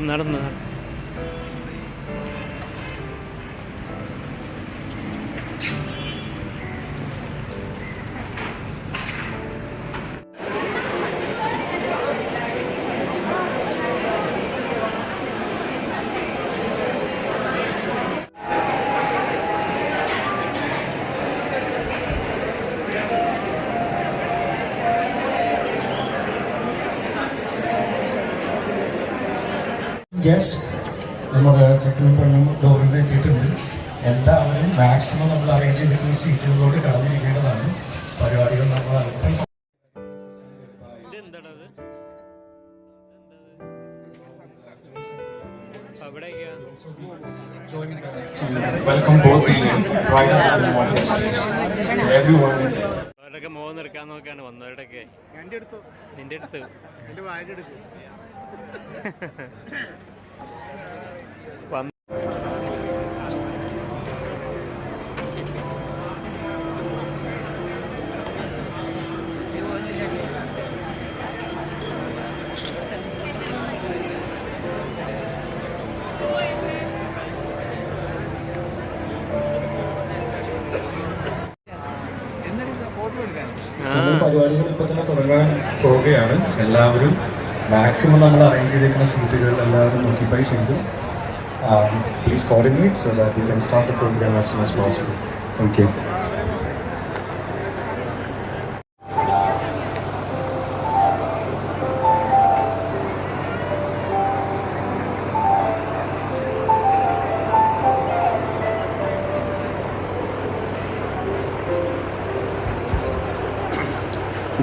നടന്ന് ഗസ്റ്റ് നമ്മുടെ ചെക്കനും പെണ്ണും ഡോറിൽ എത്തിയിട്ടുണ്ട്. എല്ലാവരും മാക്സിമം നമ്മൾ അറേഞ്ച് ചെയ്തിട്ടുള്ള സീറ്റുകളിലോട്ട് കടന്നിരിക്കേണ്ടതാണ്. പരിപാടികൾ നമ്മൾ welcome both the bride and groom on the stage. So everyone. അവരുടെയൊക്കെ മുഖം നിൽക്കാൻ നോക്കാണ് വന്നവരുടെയൊക്കെ. നിന്റെ അടുത്ത് പരിപാടികൾ ഇപ്പൊ തന്നെ തുടങ്ങാൻ പോവുകയാണ്. എല്ലാവരും മാക്സിമം നമ്മൾ അറേഞ്ച് ചെയ്തിരിക്കുന്ന സീറ്റുകൾ എല്ലാവരും നോക്കിഫൈ ചെയ്തു. Please coordinate so that we can start the programme as soon as possible. Thank you.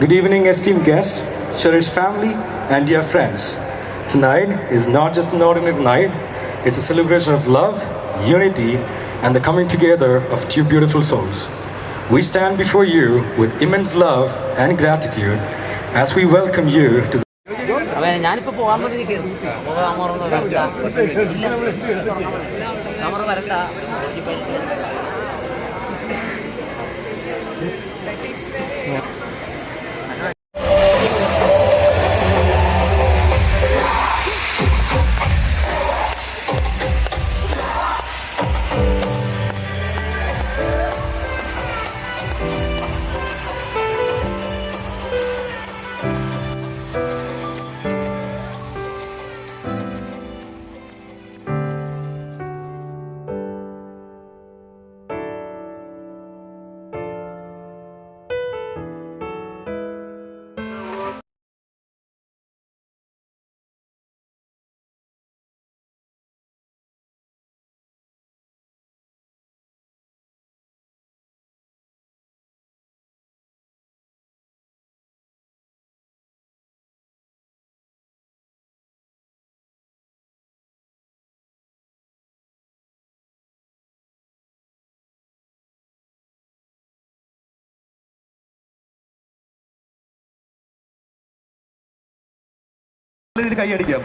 Good evening, esteemed guests, cherished family, and dear friends. Tonight is not just an ordinary night, it's a celebration of love, unity, and the coming together of two beautiful souls. We stand before you with immense love and gratitude as we welcome you to the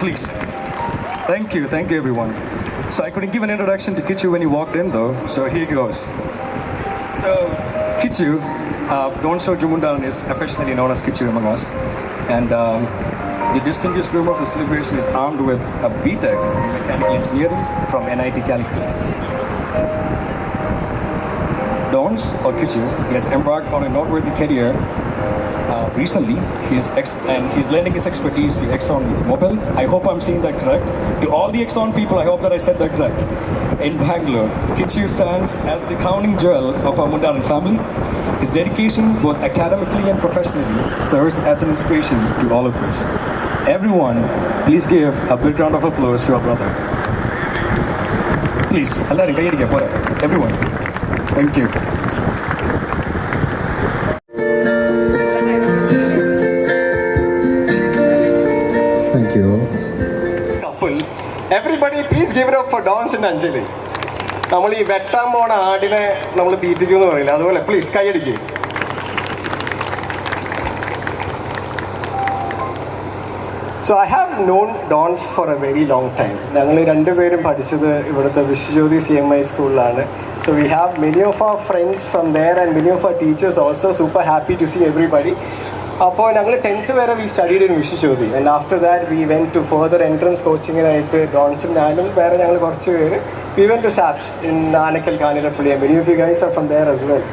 please. Thank you everyone. So I couldn't give an introduction to Kichu when he walked in though, so here goes. So Kichu, Don So Jumundaran is affectionately known as Kichu among us, and the distinguished groom of the celebration is armed with a BTech in Mechanical Engineering from NIT Calicut. Dons, or Kichu, he has embarked on a noteworthy career. Recently, he's lending his expertise to Exxon Mobil. I hope I'm saying that correct. To all the Exxon people, I hope that I said that correct. In Bangalore, Kichu stands as the crowning jewel of our Mundaran family. His dedication, both academically and professionally, serves as an inspiration to all of us. Everyone, please give a big round of applause to our brother. Please, everyone. Thank you. Thank you. Couple, everybody please give it up for Dons and Anjali. നമ്മൾ ഈ വെട്ടാൻ പോണ ആടിനെ നമ്മൾ തീറ്റിക്കുമെന്ന് പറയില്ല, അതുപോലെ please കൈയടിക്കുക. So I have known Dons for a very long time. ഞങ്ങൾ രണ്ടുപേരും പഠിച്ചത് ഇവിടുത്തെ വിശ്വജ്യോതി CMI സ്കൂളിലാണ്. So we have many of our friends from there and many of our teachers also super happy to see everybody. അപ്പോൾ ഞങ്ങൾ 10th വരെ we studied in Vishwajyothi and after that we went to further entrance കോച്ചിങ്ങിനായിട്ട് ഡോൺസും ഞാനും വേറെ ഞങ്ങൾ കുറച്ച് പേര് we went to SAPS in Anakkal Kanjirappally many of you guys are from there as well.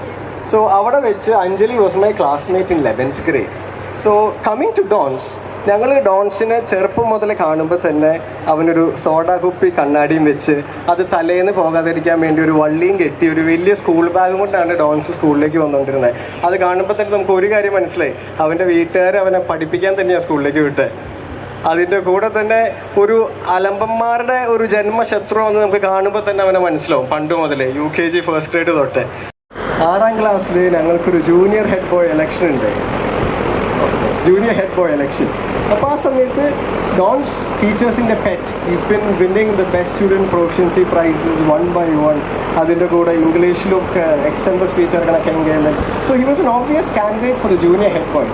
So അവിടെ വെച്ച് Anjali was my classmate in 11th grade. So coming to Dons, ഞങ്ങൾ ഡോൺസിനെ ചെറുപ്പം മുതൽ കാണുമ്പോൾ തന്നെ അവനൊരു സോഡ കുപ്പി കണ്ണാടിയും വെച്ച് അത് തലേന്ന് പോകാതിരിക്കാൻ വേണ്ടി ഒരു വള്ളിയും കെട്ടി ഒരു വലിയ സ്കൂൾ ബാഗും കൊണ്ടാണ് ഡോൺസ് സ്കൂളിലേക്ക് വന്നുകൊണ്ടിരുന്നത്. അത് കാണുമ്പോൾ തന്നെ നമുക്ക് ഒരു കാര്യം മനസ്സിലായി, അവൻ്റെ വീട്ടുകാർ അവനെ പഠിപ്പിക്കാൻ തന്നെയാണ് സ്കൂളിലേക്ക് വിട്ടത്. അതിൻ്റെ കൂടെ തന്നെ ഒരു അലമ്പന്മാരുടെ ഒരു ജന്മശത്രു എന്ന് നമുക്ക് കാണുമ്പോൾ തന്നെ അവനെ മനസ്സിലാവും. പണ്ട് മുതലേ UKG ഫസ്റ്റ് ഗ്രേഡ് തൊട്ട് 6ാം ക്ലാസ്സിൽ ഞങ്ങൾക്കൊരു ജൂനിയർ ഹെഡ് ബോയ് ഇലക്ഷൻ ഉണ്ട്, ജൂനിയർ ഹെഡ് ബോയ് ഇലക്ഷൻ. അപ്പോൾ ആ സമയത്ത് ഡോൺസ് ടീച്ചേഴ്സിൻ്റെ pet is been winning the best student proficiency prizes 1 by 1. അതിൻ്റെ കൂടെ ഇംഗ്ലീഷിലും എക്സ്റ്റംബർ സ്പീച്ച് ഇറക്കണ എങ്കിലും. So he was an obvious candidate for the junior head boy.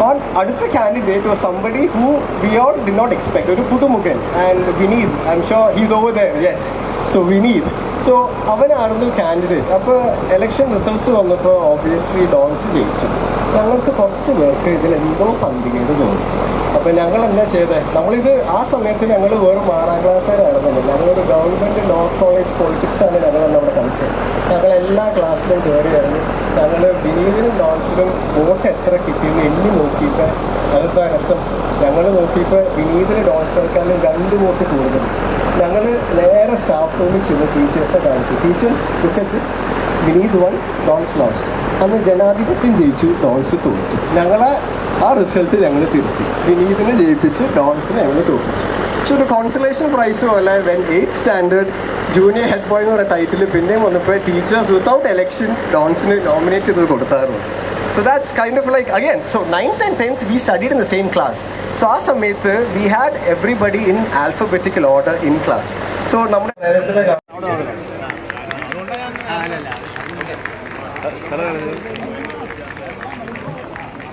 And അടുത്ത candidate was somebody who we all did not expect, ഒരു പുതുമുഖൻ. And Vineeth, I am sure he's over there, yes. So Vineeth, so അവനായിരുന്നു candidate. അപ്പോൾ election results വന്നപ്പോൾ obviously Dons ജയിച്ചു. ഞങ്ങൾക്ക് കുറച്ച് പേർക്ക് ഇതിലെന്തോ പന്തികേട് തോന്നി. അപ്പോൾ ഞങ്ങൾ എന്താ ചെയ്തത്, നമ്മളിത് ആ സമയത്ത് ഞങ്ങൾ വെറും 6ാം ക്ലാസ്സുകാരായിരുന്നല്ലോ. ഞങ്ങളൊരു ഗവൺമെൻറ് ലോ കോളേജ് പൊളിറ്റിക്സാണ് ഞങ്ങളന്ന് അവിടെ കളിച്ചത്. ഞങ്ങൾ എല്ലാ ക്ലാസ്സിലും കയറി ഇറങ്ങി ഞങ്ങൾ വിനീതിനും ഡോൺസിനും വോട്ട് എത്ര കിട്ടിയെന്ന് എണ്ണി നോക്കിയപ്പോൾ അതെന്താ രസം, ഞങ്ങൾ നോക്കിയപ്പോൾ വിനീതിന് ഡോൺസിനേക്കാളും 2 വോട്ട് കൂടുതൽ. ഞങ്ങൾ നേരെ സ്റ്റാഫ് റൂമിൽ ചെന്ന് ടീച്ചേഴ്സിനെ കാണിച്ചു. Teachers look at this, Vineeth one, dawns lost. അന്ന് ജനാധിപത്യം ജയിച്ചു, ഡോൺസ് തോറ്റു. ഞങ്ങളെ ആ റിസൾട്ട് ഞങ്ങൾ തിരുത്തി, വിനീതിനെ ജയിപ്പിച്ച് ഡോൺസിനെ ഞങ്ങൾ തോൽപ്പിച്ചു. പക്ഷെ ഒരു കോൺസലേഷൻ പ്രൈസ് പോലെ when 8th standard junior head boy എന്ന് പറയുന്ന ടൈറ്റിൽ പിന്നെയും വന്നപ്പോൾ ടീച്ചേഴ്സ് വിത്തൗട്ട് എലക്ഷൻ ഡോൺസിന് നോമിനേറ്റ് ചെയ്ത് കൊടുത്തായിരുന്നു. So that's kind of like, again, so 9th and 10th we studied in the same class. So ആ സമയത്ത് we had everybody in alphabetical order in class. So നമ്മുടെ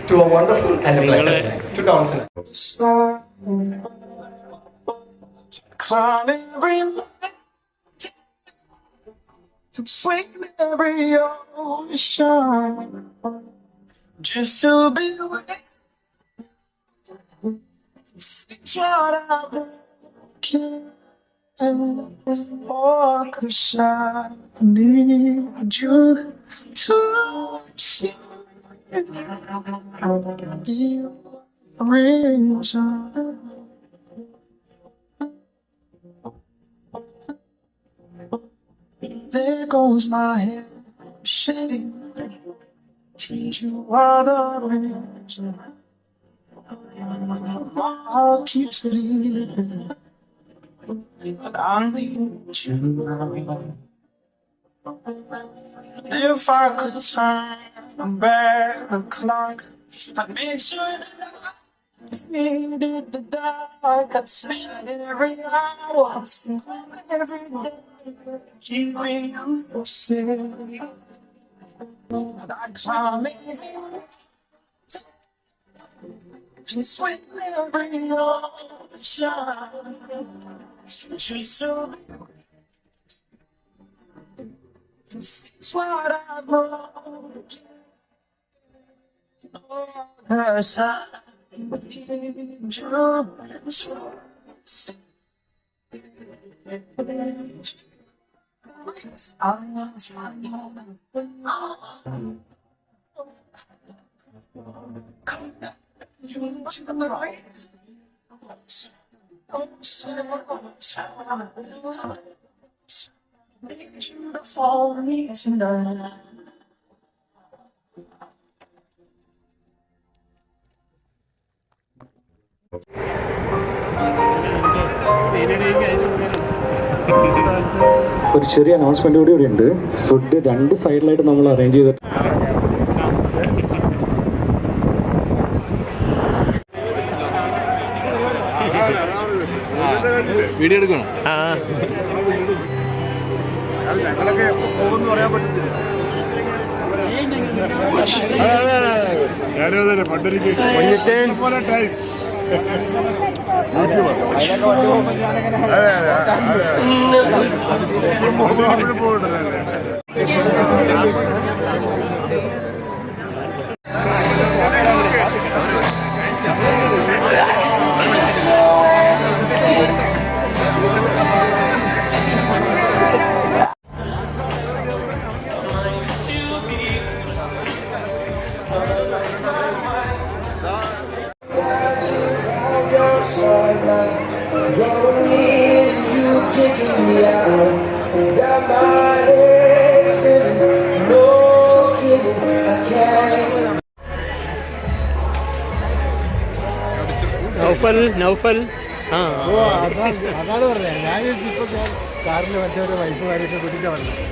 to a wonderful and a blessed life. To Downson. Climb every mountain, swim every ocean, just to be with you. It's what I've been looking for, 'cause I need you to see the reason. There goes my head shaking. You are the reason. My heart keeps bleeding, but I need you now. If I could turn back the clock, I'd make sure that I defeated the dark. I'd spend every hour, every day, keeping you safe. And I'd climb every mountain and swim every ocean, just so it's what I wrote. Oh, 'cause I need you to need you to follow me tonight. ഒരു ചെറിയ announcement കൂടി ഇവിടെ ഉണ്ട്. Food 2 സൈഡിലായിട്ട് നമ്മൾ arrange ചെയ്തിട്ട് video എടുക്കണം. ഞങ്ങളൊക്കെ എപ്പോൾ പോകുമെന്ന് പറയാൻ പറ്റത്തില്ല. ഞാനും പണ്ടൊരിക്കൽ പോലെ ടൈസ് പോയിട്ടല്ലേ. നൗഫൽ ആ അതാണ് പറഞ്ഞത്. ഞാൻ ഇപ്പൊ കാറിൽ മറ്റേ വൈഫുകാരൊക്കെ കുട്ടിച്ചാ പറഞ്ഞത്.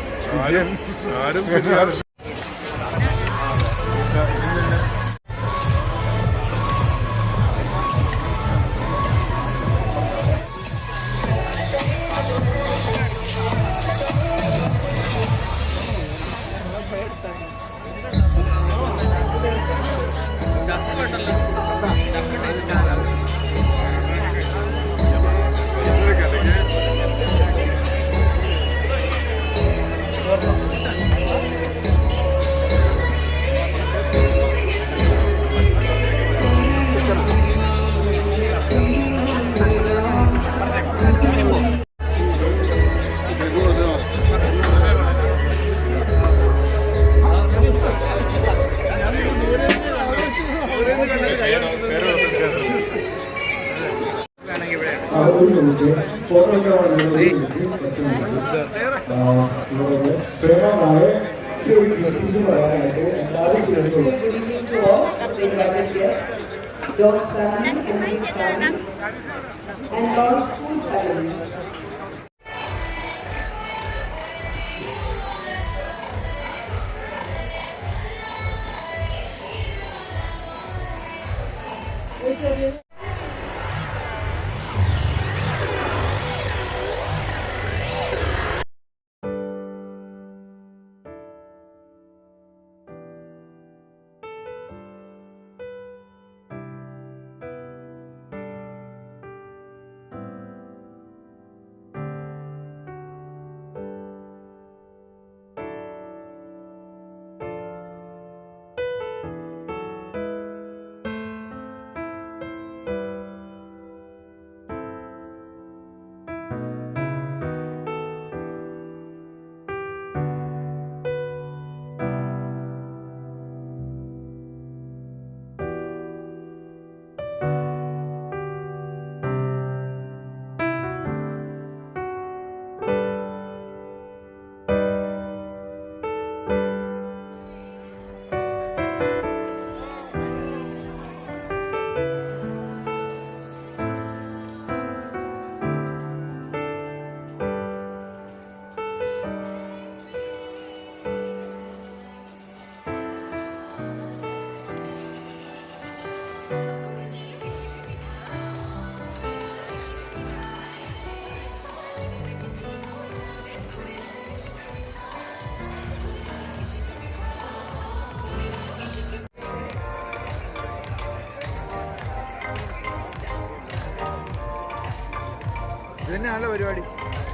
ഇതന്നെ നല്ല പരിപാടി.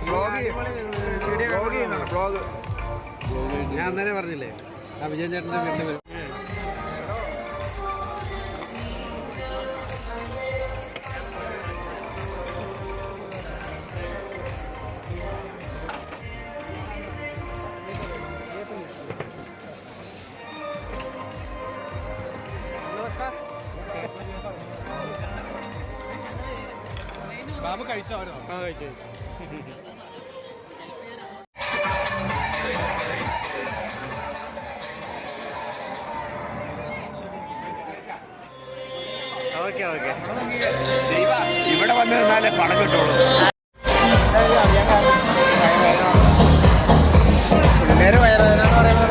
ബ്ലോഗ് ഞാൻ അന്നേരം പറഞ്ഞില്ലേ ആ വിജയൻ ചേട്ടൻ്റെ വീട്ടിൽ ബാബു കഴിച്ചോ? ആ കഴിച്ചു. Okay okay. ഇവിടെ വന്ന് നിന്നാലേ പണം കിട്ടുള്ളൂ. പിള്ളേര് വയറുവേദന എന്ന് പറയുന്നത്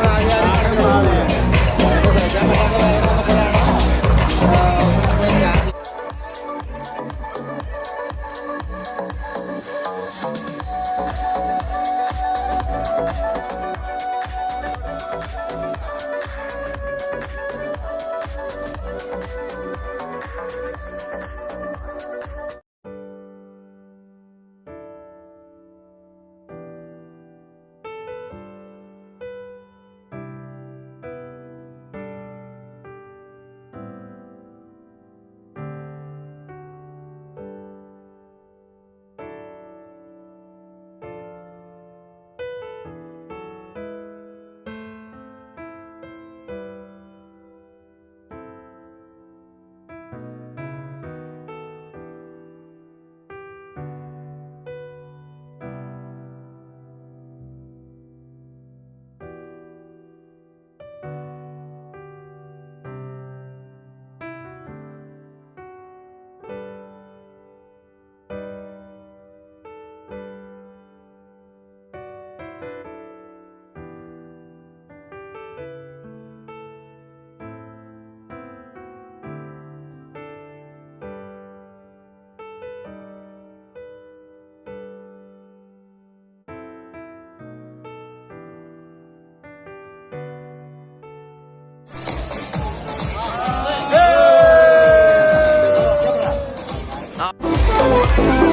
Thank you.